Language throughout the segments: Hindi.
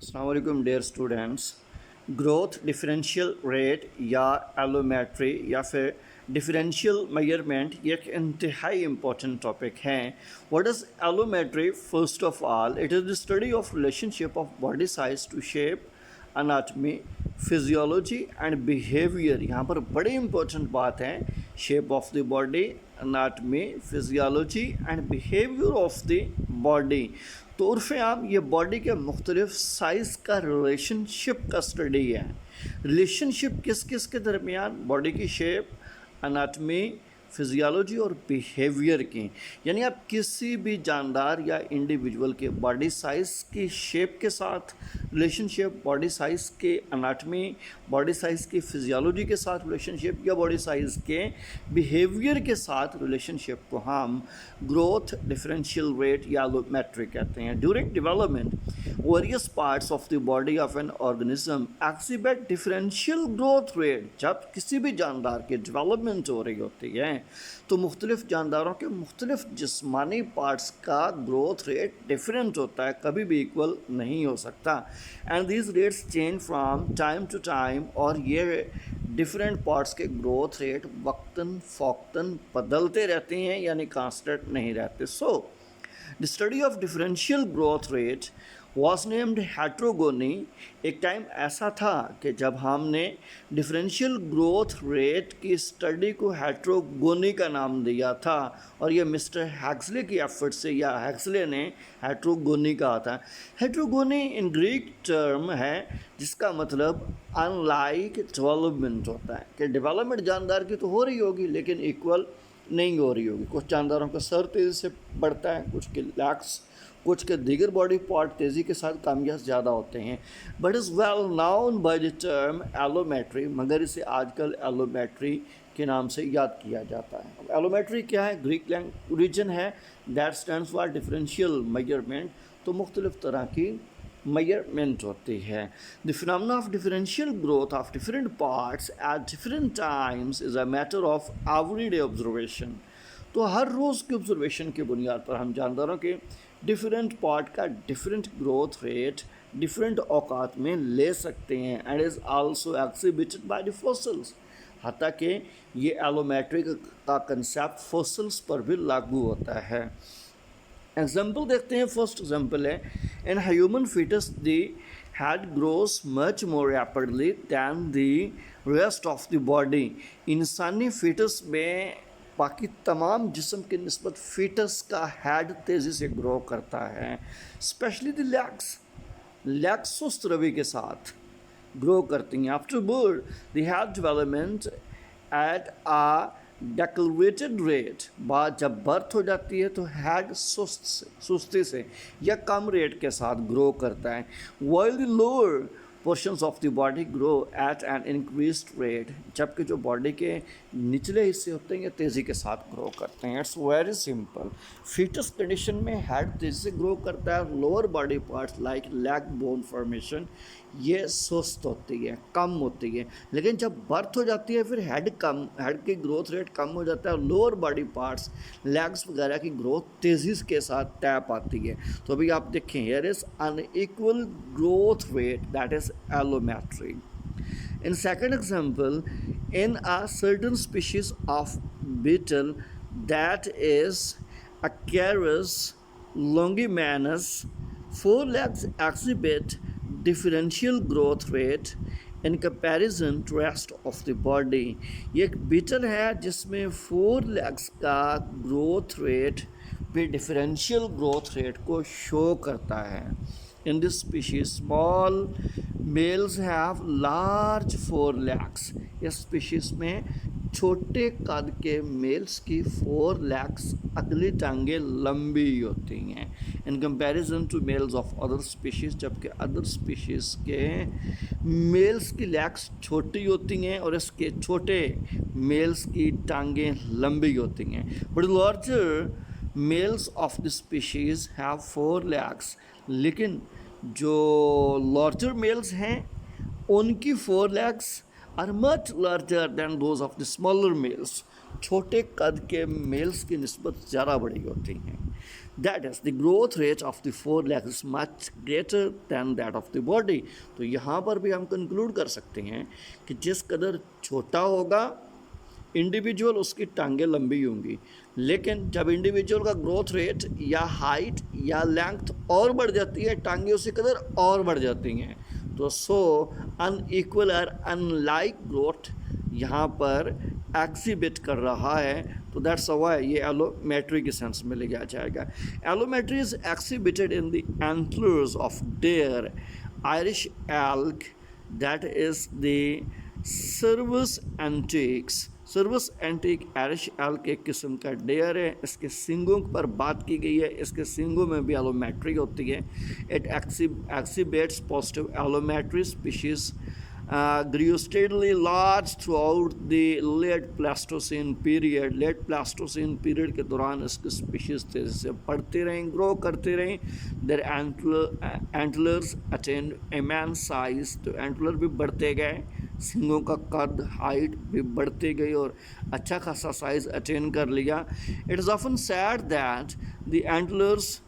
अस्सलाम वालेकुम dear students. Growth differential rate या एलोमेट्री या फिर डिफरेंशियल मेजरमेंट ये एक इंतहाई इम्पोर्टेंट टॉपिक है। What is allometry? First of all it is the study of relationship of body size to shape, anatomy, physiology and behaviour. यहाँ पर बड़ी इंपॉर्टेंट बात है, shape of the body, anatomy, physiology and behaviour of the body. तो उर्फ़ आम ये बॉडी के मुख्तलिफ साइज़ का रिलेशनशिप का स्टडी है। रिलेशनशिप किस किस के दरमियान? बॉडी की शेप, अनाटमी, फिजियोलॉजी और बिहेवियर की। यानी आप किसी भी जानदार या इंडिविजुअल के बॉडी साइज़ की शेप के साथ रिलेशनशिप, बॉडी साइज़ के अनाटमी, बॉडी साइज़ की फिजियोलॉजी के साथ रिलेशनशिप या बॉडी साइज़ के बिहेवियर के साथ रिलेशनशिप को हम ग्रोथ डिफरेंशियल रेट या एलोमेट्रिक कहते हैं। During development various parts of the body of an organism exhibit differential growth rate. जब किसी भी जानदार की डेवलपमेंट हो रही होती है तो मुख्तलिफ जानदारों के मुख्तलिफ जिस्मानी पार्ट्स का ग्रोथ रेट डिफरेंट होता है, कभी भी इक्वल नहीं हो सकता। And these rates change from time to time, और ये डिफरेंट पार्ट्स के ग्रोथ रेट वक्तन फ़ौक्तन बदलते रहते हैं, यानी कांस्टेंट नहीं रहते। So the study of differential growth rate was named heterogony. एक टाइम ऐसा था कि जब हमने डिफरेंशियल ग्रोथ रेट की स्टडी को हेट्रोगोनी का नाम दिया था, और ये मिस्टर हैक्सले की एफर्ट से, या हैक्सले ने हेट्रोगोनी कहा था। हेट्रोगोनी इन ग्रीक टर्म है जिसका मतलब अनलाइक डेवलपमेंट होता है, कि डेवलपमेंट जानदार की तो हो रही होगी लेकिन इक्वल नहीं हो रही होगी। कुछ जानदारों का सर तेज़ी से बढ़ता है, कुछ के लैक्स, कुछ के दीगर बॉडी पार्ट तेज़ी के साथ कामयाब ज़्यादा होते हैं। But is well known by the term allometry, मगर इसे आजकल एलोमेट्री के नाम से याद किया जाता है। एलोमेट्री क्या है? ग्रीक लैंग्वेज ओरिजिन है, that stands for differential measurement. तो मुख्तलिफ तरह की मेजरमेंट होती है। The phenomena of differential growth of different parts at different times is a matter of everyday observation. तो हर रोज़ की ऑब्जर्वेशन की बुनियाद पर हम जानदारों के डिफरेंट पार्ट का डिफरेंट ग्रोथ रेट डिफरेंट औकात में ले सकते हैं, and is also exhibited by the fossils. हत्ता कि ये एलोमेट्रिक का कंसेप्ट फॉसिल्स पर भी लागू होता है। एग्जाम्पल देखते हैं। फर्स्ट एग्जाम्पल है, in human fetus the head grows much more rapidly than the rest of the body. इंसानी फीटस में बाकी तमाम जिस्म की निस्बत फीटस का हेड तेज़ी से ग्रो करता है। स्पेशली द लेग्स सुस्त रवि के साथ ग्रो करती हैं। After birth the head development at a decelerated rate. बाद जब बर्थ हो जाती है तो हेड सुस्ती से या कम रेट के साथ ग्रो करता है। While the lower portions of the body grow at an increased rate. जबकि जो बॉडी के निचले हिस्से होते हैं ये तेज़ी के साथ ग्रो करते हैं। It's very simple. Fetus condition में हेड तेज़ी से ग्रो करता है, lower body parts like leg bone formation ये सुस्त होती है, कम होती है। लेकिन जब बर्थ हो जाती है फिर हेड की ग्रोथ रेट कम हो जाता है, लोअर बॉडी पार्ट्स लेग्स वगैरह की ग्रोथ तेज़ी के साथ टैप आती है। तो अभी आप देखें, here is unequal growth rate, that is allometry. In second example, in a certain species of beetle, that is Acarus longimanus, forelegs exhibit differential growth rate in comparison to rest of the body। ये एक बीटल है जिसमें फोर लेग्स का ग्रोथ रेट भी डिफरेंशियल ग्रोथ रेट को शो करता है। In this species, small males have large forelegs। इस स्पीशीज़ में छोटे कद के मेल्स की फोर लेग्स, अगली टांगें लंबी होती हैं, in comparison to males of other species. जबकि अदर स्पीशीज़ के मेल्स की लेग्स छोटी होती हैं और इसके छोटे मेल्स की टांगें लंबी होती हैं। But larger males of the species have four legs. लेकिन जो लार्जर मेल्स हैं उनकी four legs are much larger than those of the smaller males. छोटे कद के मेल्स की निस्बत ज़्यादा बड़ी होती हैं। That is the growth rate of the four legs is much greater than that of the body. तो यहाँ पर भी हम कंक्लूड कर सकते हैं कि जिस कदर छोटा होगा इंडिविजुअल उसकी टांगें लंबी होंगी, लेकिन जब इंडिविजुअल का ग्रोथ रेट या हाइट या लेंथ और बढ़ जाती है टांगें उसी कदर और बढ़ जाती हैं। तो सो अनइक्वल और अनलाइक ग्रोथ यहाँ पर एग्जिबिट कर रहा है। तो दैट्स वाई ये एलोमेट्री के सेंस में लिया जाएगा। Allometry is exhibited in the antlers of the Irish elk that is the Cervus antiquus. Cervus antiquus Irish elk एक किस्म का डेयर है। इसके सींगों पर बात की गई है, इसके सींगों में भी एलोमेट्री होती है। It exhibits positive allometry species grew steadily large throughout the late Pleistocene period। Late Pleistocene period के दौरान इसकी स्पीशीज तेज़ी से बढ़ती रहीं, ग्रो करती रहीं। Their antlers attain immense size, तो एंटलर भी बढ़ते गए, सींगों का कद हाइट भी बढ़ती गई और अच्छा खासा साइज अटेन कर लिया। It is often sad that the antlers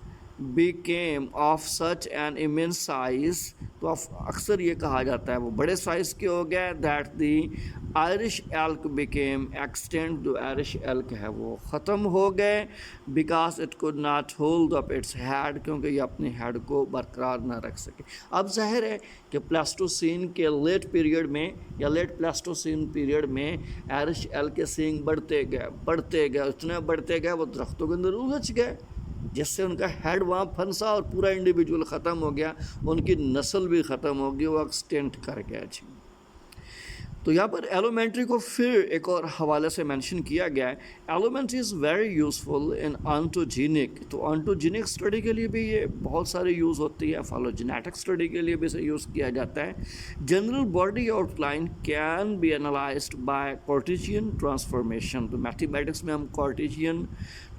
became of such an immense size, तो अक्सर ये कहा जाता है वो बड़े साइज़ के हो गए। That the Irish elk became extinct, जो आयरिश एल्क है वो ख़त्म हो गए। Because it could not hold up its head, क्योंकि ये अपने हेड को बरकरार ना रख सके। अब जाहिर है कि प्लास्टोसिन के लेट पीरियड में या लेट प्लास्टोसिन पीरियड में आयरिश एल्क के सींग बढ़ते गए, इतने बढ़ते गए वो दरख्तों के अंदर उलझ गए, जिससे उनका हेड वहाँ फंसा और पूरा इंडिविजुअल ख़त्म हो गया, उनकी नस्ल भी ख़त्म हो गई, वो एक्सटेंट कर गया जी। तो यहाँ पर एलोमेंट्री को फिर एक और हवाले से मेंशन किया गया है। एलोमेंट्री इज़ वेरी यूज़फुल इन ऑन्टोजेनिक, तो ऑन्टोजेनिक स्टडी के लिए भी ये बहुत सारी यूज़ होती है, फाइलोजेनेटिक स्टडी के लिए भी इसे यूज़ किया जाता है। General body outline can be analysed by Cartesian transformation, तो मैथमेटिक्स में हम कार्टेशियन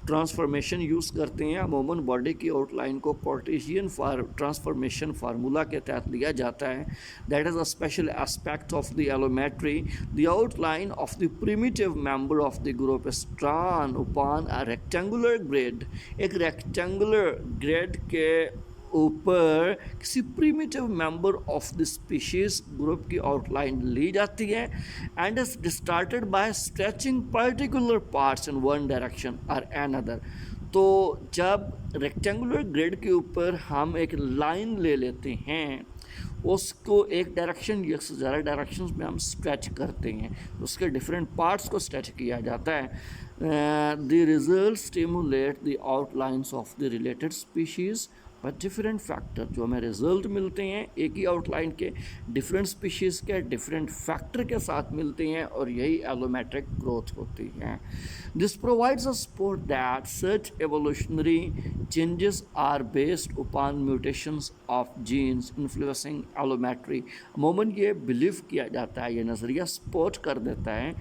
ट्रांसफॉर्मेशन यूज़ करते हैं। अमूमन बॉडी की आउटलाइन को कार्टेशियन ट्रांसफॉर्मेशन फार्मूला के तहत लिया जाता है। That is a special aspect of the allometry. The outline of the primitive member of the group is drawn upon a rectangular grid, एक रेक्टेंगुलर ग्रिड के ऊपर किसी primitive member of the species group की आउटलाइन ली जाती है and is distorted by stretching particular parts in one direction और अनदर। तो जब रेक्टेंगुलर ग्रिड के ऊपर हम एक लाइन ले लेते हैं, उसको एक डायरेक्शन या ज़्यादा डायरेक्शंस में हम स्ट्रेच करते हैं, उसके डिफरेंट पार्ट्स को स्ट्रेच किया जाता है। The result stimulate the outlines of the related species but different factor, जो हमें रिजल्ट मिलते हैं एक ही आउटलाइन के डिफरेंट स्पीशीज़ के डिफरेंट फैक्टर के साथ मिलते हैं और यही एलोमेट्रिक ग्रोथ होती है। This provides a support that such evolutionary changes are based upon mutations of genes influencing allometry. अमूमन ये बिलीव किया जाता है, ये नज़रिया सपोर्ट कर देता है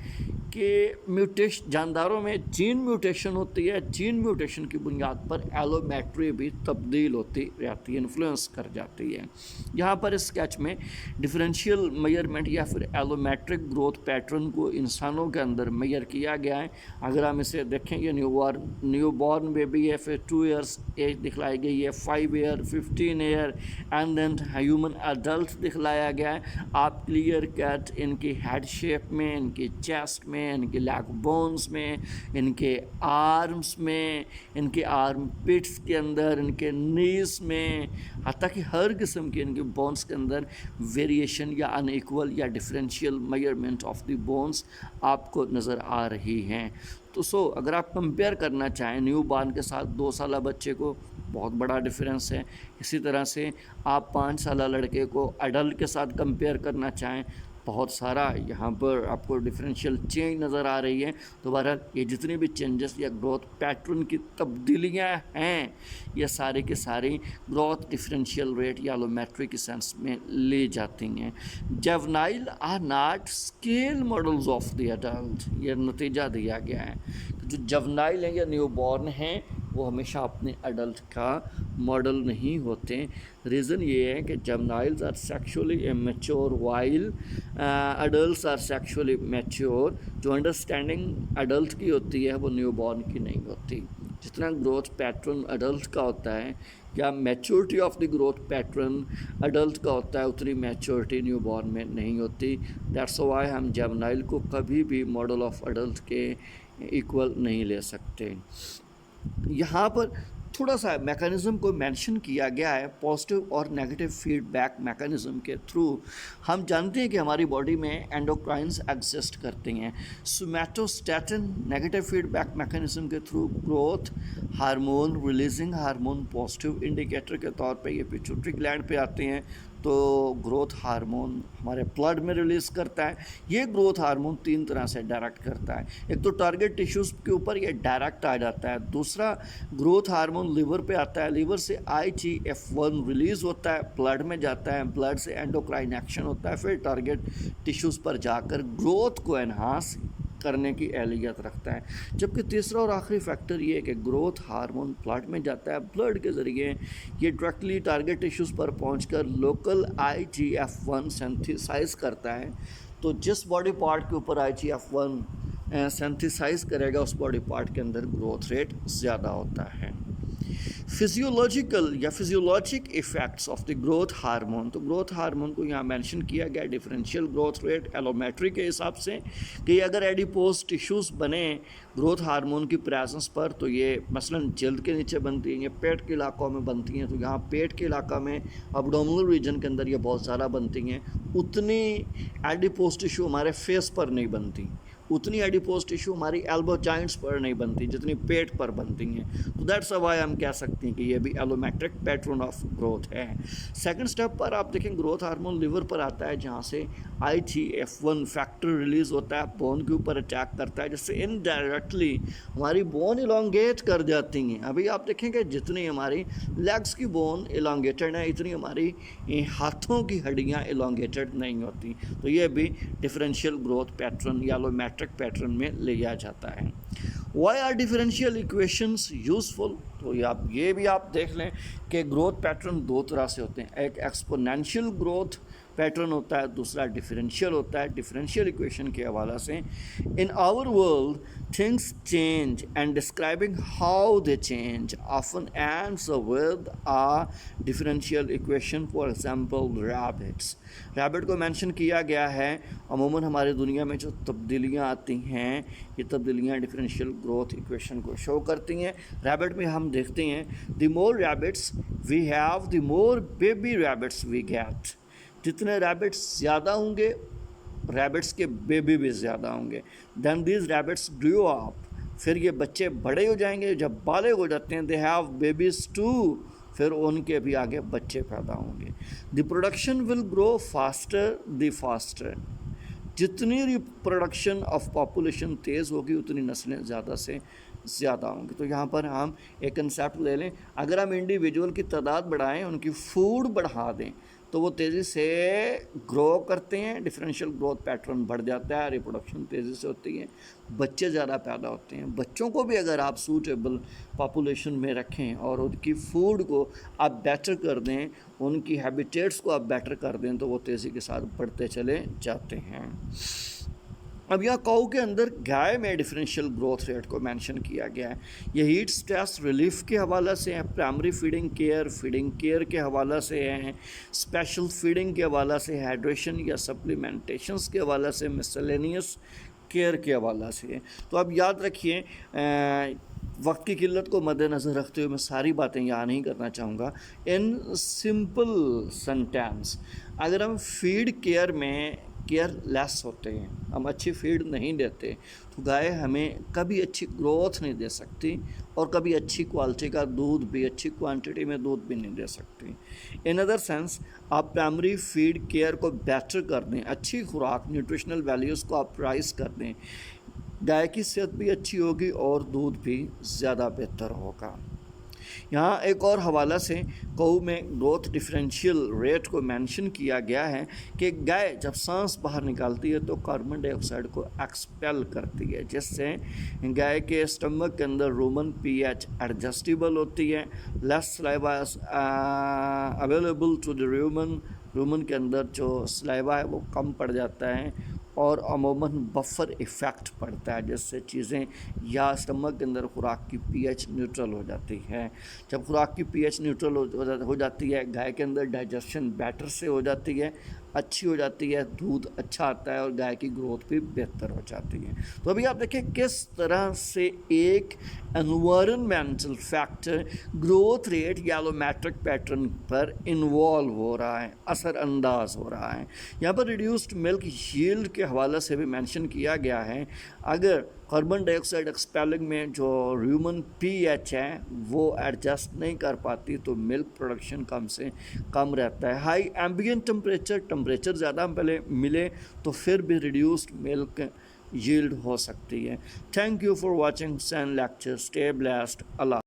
कि जानदारों में जीन म्यूटेशन होती है, जीन म्यूटेशन की बुनियाद पर एलोमेट्री भी तब्दील होती रहती है, इन्फ्लुएंस कर जाती है। यहाँ पर इस स्केच में डिफरेंशियल मेजरमेंट या फिर एलोमेट्रिक ग्रोथ पैटर्न को इंसानों के अंदर मेजर किया गया है। अगर हम इसे देखें, ये न्यू बॉर्न बेबी है, फिर 2 इयर्स एज दिखलाई गई है, 5 year, 15 year and then human adult दिखलाया गया है। आप क्लियर कट इनकी हेड शेप में, इनकी चेस्ट में, इनके लैग बोन्स में, इनके आर्म्स में, इनके आर्म पिट्स के अंदर, इनके नीज में, हत्ता कि हर किस्म के इनके बोन्स के अंदर वेरिएशन या अनइक्वल या differential measurement of the bones आपको नज़र आ रही हैं। तो अगर आप कंपेयर करना चाहें न्यू बॉर्न के साथ 2 साल बच्चे को, बहुत बड़ा डिफरेंस है। इसी तरह से आप 5 साल लड़के को अडल्ट के साथ कंपेयर करना चाहें, बहुत सारा यहाँ पर आपको डिफरेंशियल चेंज नज़र आ रही है। तो बहरहाल ये जितनी भी चेंजेस या ग्रोथ पैटर्न की तब्दीलियाँ हैं, ये सारी की सारी ग्रोथ डिफरेंशियल रेट या एलोमेट्री के सेंस में ली जाती हैं। Juvenile are not scale models of the adult, ये नतीजा दिया गया है। जो जवनाइल हैं या न्यू बॉर्न हैं वो हमेशा अपने अडल्ट का मॉडल नहीं होते। रीज़न ये है कि juveniles are sexually immature while adults are sexually mature. जो अंडरस्टैंडिंग अडल्ट की होती है वो न्यू बॉर्न की नहीं होती। जितना ग्रोथ पैटर्न अडल्ट का होता है या maturity of the growth pattern adult का होता है, उतनी मैच्योरिटी न्यूबॉर्न में नहीं होती। दैट्स व्हाई हम जुवेनाइल को कभी भी मॉडल ऑफ अडल्ट के इक्वल नहीं ले सकते। यहाँ पर थोड़ा सा मैकेनिज़्म को मेंशन किया गया है पॉजिटिव और नेगेटिव फीडबैक मैकेनिज़्म के थ्रू। हम जानते हैं कि हमारी बॉडी में एंडोक्राइंस एग्जिस्ट करते हैं। सोमैटोस्टैटिन नेगेटिव फीडबैक मैकेनिज़्म के through growth hormone releasing hormone positive indicator के तौर पे ये पिट्यूटरी ग्लैंड पे आते हैं, तो ग्रोथ हार्मोन हमारे ब्लड में रिलीज़ करता है। ये ग्रोथ हार्मोन 3 तरह से डायरेक्ट करता है। एक तो टारगेट टिश्यूज़ के ऊपर ये डायरेक्ट आ जाता है, दूसरा ग्रोथ हार्मोन लिवर पे आता है, लिवर से IGF-1 रिलीज़ होता है, ब्लड में जाता है, ब्लड से एंडोक्राइन एक्शन होता है, फिर टारगेट टिश्यूज़ पर जाकर ग्रोथ को एनहांस करने की एहलियत रखता है। जबकि तीसरा और आखिरी फैक्टर ये है कि ग्रोथ हार्मोन ब्लड में जाता है, ब्लड के ज़रिए ये डायरेक्टली टारगेट टिश्यूज़ पर पहुंचकर लोकल IGF-1 सिंथेसाइज करता है। तो जिस बॉडी पार्ट के ऊपर IGF-1 सिंथेसाइज करेगा उस बॉडी पार्ट के अंदर ग्रोथ रेट ज़्यादा होता है। फिजियोलॉजिकल या physiologic effects of the growth hormone, तो ग्रोथ हार्मोन को यहाँ मेंशन किया गया डिफरेंशियल ग्रोथ रेट एलोमेट्री के हिसाब से कि अगर एडिपोज टिश्यूज़ बने ग्रोथ हार्मोन की प्रेजेंस पर, तो ये मसलन जल्द के नीचे बनती हैं, ये पेट के इलाकों में बनती हैं, तो यहाँ पेट के इलाका में अब्डोमिनल रीजन के अंदर ये बहुत ज़्यादा बनती हैं। उतनी एडिपोज टिश्यू हमारे फेस पर नहीं बनती, उतनी एडिपोज टिश्यू हमारी एल्बो जॉइंट्स पर नहीं बनती जितनी पेट पर बनती हैं। तो दैट्स व्हाई हम कह सकते हैं कि ये भी एलोमेट्रिक पैटर्न ऑफ ग्रोथ है। सेकंड स्टेप पर आप देखें ग्रोथ हार्मोन लिवर पर आता है, जहाँ से IGF-1 फैक्टर रिलीज़ होता है, बोन के ऊपर अटैक करता है, जिससे इनडायरेक्टली हमारी बोन इलोंगेट कर जाती हैं। अभी आप देखेंगे जितनी हमारी लेग्स की बोन इलोंगेटेड है, इतनी हमारी हाथों की हड्डियाँ इलोंगेटेड नहीं होती। तो ये भी डिफरेंशियल ग्रोथ पैटर्न या एलोमेट्रिक पैटर्न में लिया जाता है। Why are differential equations useful, तो ये भी आप देख लें कि ग्रोथ पैटर्न 2 तरह से होते हैं, एक एक्सपोनेंशियल ग्रोथ पैटर्न होता है, दूसरा डिफरेंशियल होता है। डिफरेंशियल इक्वेशन के हवाला से in our world things change and describing how they change often ends with a differential equation. For example rabbit को मेंशन किया गया है। अमूमन हमारी दुनिया में जो तब्दीलियाँ आती हैं, ये तब्दीलियाँ डिफरेंशियल ग्रोथ इक्वेशन को शो करती हैं। रैबिट में हम देखते हैं the more rabbits we have the more baby rabbits we get. जितने रैबिट्स ज़्यादा होंगे, रैबिट्स के बेबी भी ज़्यादा होंगे। Then these rabbits grow up, फिर ये बच्चे बड़े हो जाएंगे, जब बालिग हो जाते हैं दे हैव बेबीज़ टू, फिर उनके भी आगे बच्चे पैदा होंगे। The production will grow faster the faster, जितनी रिप्रोडक्शन ऑफ पॉपुलेशन तेज़ होगी उतनी नस्लें ज़्यादा से ज़्यादा होंगी। तो यहाँ पर हम एक कंसेप्ट ले लें, अगर हम इंडिविजुअल की तादाद बढ़ाएं, उनकी फूड बढ़ा दें, तो वो तेज़ी से ग्रो करते हैं, डिफरेंशियल ग्रोथ पैटर्न बढ़ जाता है, रिप्रोडक्शन तेज़ी से होती है, बच्चे ज़्यादा पैदा होते हैं। बच्चों को भी अगर आप सूटेबल पॉपुलेशन में रखें और उनकी फूड को आप बेटर कर दें, उनकी हैबिटेट्स को आप बेटर कर दें, तो वो तेज़ी के साथ बढ़ते चले जाते हैं। अब यहाँ काऊ के अंदर गाय में डिफरेंशियल ग्रोथ रेट को मेंशन किया गया है। ये हीट स्ट्रेस रिलीफ के हवाला से है, प्राइमरी फीडिंग केयर के हवाला से है, स्पेशल फीडिंग के हवाला से, हाइड्रेशन या सप्लीमेंटेशंस के हवाला से, मिसलेनियस केयर के हवाला से है। तो अब याद रखिए, वक्त की किल्लत को मद्देनज़र रखते हुए मैं सारी बातें यहाँ नहीं करना चाहूँगा। इन सिंपल सेंटेंस, अगर हम फीड केयर में केयरलेस होते हैं, हम अच्छी फीड नहीं देते, तो गाय हमें कभी अच्छी ग्रोथ नहीं दे सकती और कभी अच्छी क्वालिटी का दूध भी, अच्छी क्वांटिटी में दूध भी नहीं दे सकती। इन अदर सेंस, आप प्राइमरी फीड केयर को बेटर कर दें, अच्छी खुराक न्यूट्रिशनल वैल्यूज़ को आप राइज कर दें, गाय की सेहत भी अच्छी होगी और दूध भी ज़्यादा बेहतर होगा। यहाँ एक और हवाला से गऊ में ग्रोथ डिफरेंशियल रेट को मेंशन किया गया है कि गाय जब सांस बाहर निकालती है तो कार्बन डाइऑक्साइड को एक्सपेल करती है, जिससे गाय के स्टमक के अंदर रूमन pH एडजस्टेबल होती है, less saliva available to the rumen के अंदर जो सलाइवा है वो कम पड़ जाता है और अमूमन बफर इफ़ेक्ट पड़ता है, जिससे चीज़ें या स्टमक के अंदर खुराक की पीएच न्यूट्रल हो जाती है। जब खुराक की पीएच न्यूट्रल हो जाती है, गाय के अंदर डाइजेशन बेटर से हो जाती है, अच्छी हो जाती है, दूध अच्छा आता है और गाय की ग्रोथ भी बेहतर हो जाती है। तो अभी आप देखें किस तरह से एक एनवायरमेंटल फैक्टर ग्रोथ रेट या एलोमेट्रिक पैटर्न पर इन्वॉल्व हो रहा है, असरअंदाज हो रहा है। यहाँ पर रिड्यूस्ड मिल्क यील्ड के हवाले से भी मेंशन किया गया है। अगर कार्बन डाइऑक्साइड एक्सपेलिंग में जो ह्यूमन पीएच है वो एडजस्ट नहीं कर पाती तो मिल्क प्रोडक्शन कम से कम रहता है। हाई एम्बिएंट टेम्परेचर ज़्यादा पहले मिले तो फिर भी रिड्यूस्ड मिल्क यील्ड हो सकती है। थैंक यू फॉर वॉचिंग सैन लेक्चर। Stay blessed. अल्लाह।